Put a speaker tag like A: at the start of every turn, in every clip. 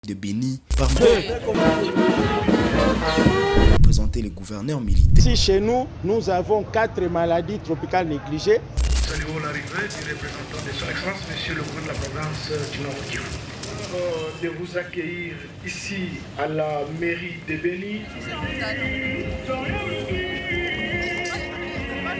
A: de Béni par présenter les gouverneurs militaires.
B: Ici chez nous, nous avons 4 maladies tropicales négligées.
C: Saluons l'arrivée du représentant de son Excellence, Monsieur le gouverneur de la province du Nord Kivu. De vous accueillir ici à la mairie de Béni.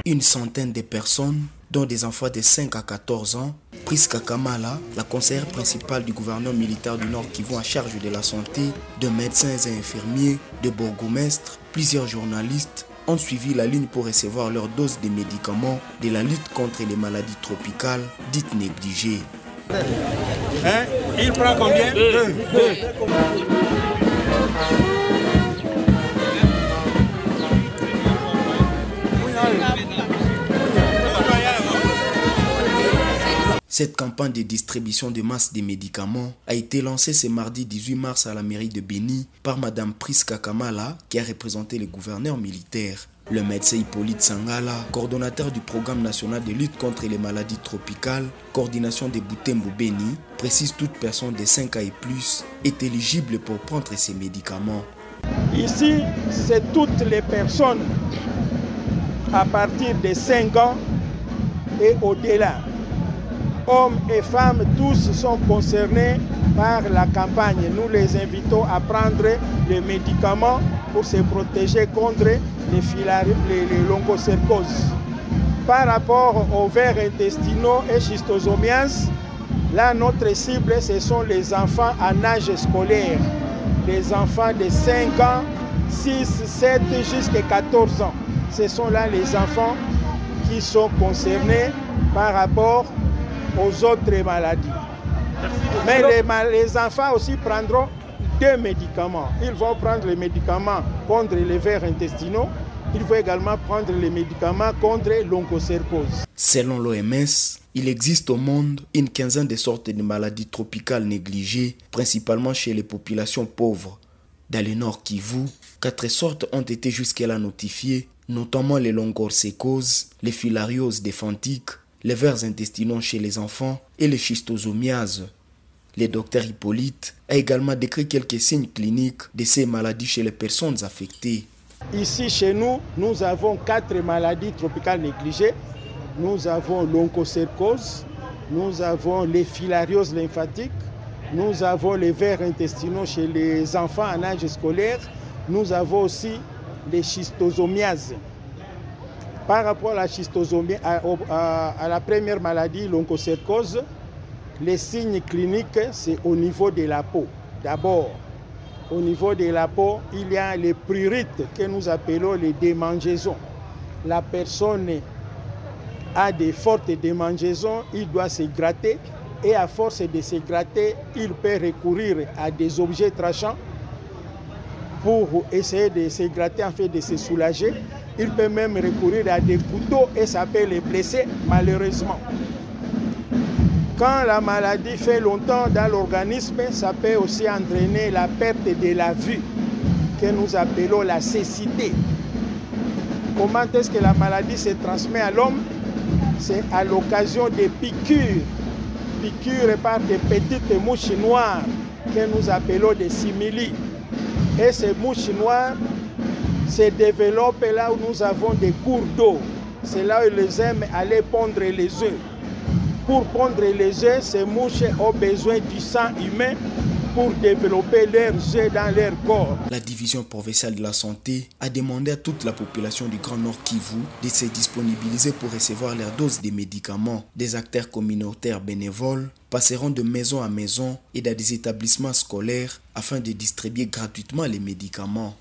A: Une centaine de personnes, dont des enfants de 5 à 14 ans, Priska Kamala, la conseillère principale du gouverneur militaire du Nord Kivu en charge de la santé, de médecins et infirmiers, de bourgmestres, plusieurs journalistes, ont suivi la ligne pour recevoir leur dose de médicaments de la lutte contre les maladies tropicales dites négligées.
D: Il prend combien? Deux.
A: Cette campagne de distribution de masse de médicaments a été lancée ce mardi 18 mars à la mairie de Béni par Madame Priska Kamala, qui a représenté le gouverneur militaire. Le médecin Hippolyte Sangala, coordonnateur du programme national de lutte contre les maladies tropicales, coordination de Butembo Béni, précise toute personne de 5 ans et plus est éligible pour prendre ces médicaments.
B: Ici, c'est toutes les personnes à partir de 5 ans et au-delà. Hommes et femmes, tous sont concernés par la campagne. Nous les invitons à prendre les médicaments pour se protéger contre les longocercoses. Par rapport aux vers intestinaux et schistosomiases, là, notre cible, ce sont les enfants en âge scolaire. Les enfants de 5 ans, 6, 7 jusqu'à 14 ans. Ce sont là les enfants qui sont concernés par rapport aux autres maladies. Mais les enfants aussi prendront 2 médicaments. Ils vont prendre les médicaments contre les vers intestinaux. Ils vont également prendre les médicaments contre l'onchocercose.
A: Selon l'OMS, il existe au monde une quinzaine de sortes de maladies tropicales négligées, principalement chez les populations pauvres. Dans le Nord Kivu, 4 sortes ont été jusqu'à-là notifiées, notamment les longocercoses, les filarioses déphantiques, les vers intestinaux chez les enfants et les schistosomiases. Le docteur Hippolyte a également décrit quelques signes cliniques de ces maladies chez les personnes affectées.
B: Ici, chez nous, nous avons 4 maladies tropicales négligées. Nous avons l'onchocercose, nous avons les filarioses lymphatiques, nous avons les vers intestinaux chez les enfants en âge scolaire, nous avons aussi les schistosomiases. Par rapport à la schistosomie, à la première maladie, l'onchocercose, les signes cliniques, c'est au niveau de la peau. D'abord, au niveau de la peau, il y a les prurites que nous appelons les démangeaisons. La personne a des fortes démangeaisons, il doit se gratter et à force de se gratter, il peut recourir à des objets tranchants pour essayer de se gratter, en fait de se soulager. Il peut même recourir à des couteaux et ça peut les blesser malheureusement. Quand la maladie fait longtemps dans l'organisme, ça peut aussi entraîner la perte de la vue, que nous appelons la cécité. Comment est-ce que la maladie se transmet à l'homme? C'est à l'occasion des piqûres. Piqûres par des petites mouches noires que nous appelons des simili. Et ces mouches noires se développent là où nous avons des cours d'eau. C'est là où ils aiment aller pondre les œufs. Pour pondre les œufs, ces mouches ont besoin du sang humain pour développer leurs œufs dans leur corps.
A: La division provinciale de la santé a demandé à toute la population du Grand Nord Kivu de se disponibiliser pour recevoir leur dose de médicaments. Des acteurs communautaires bénévoles passeront de maison à maison et dans des établissements scolaires afin de distribuer gratuitement les médicaments.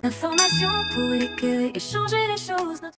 E: L'information pour éclairer et changer les choses.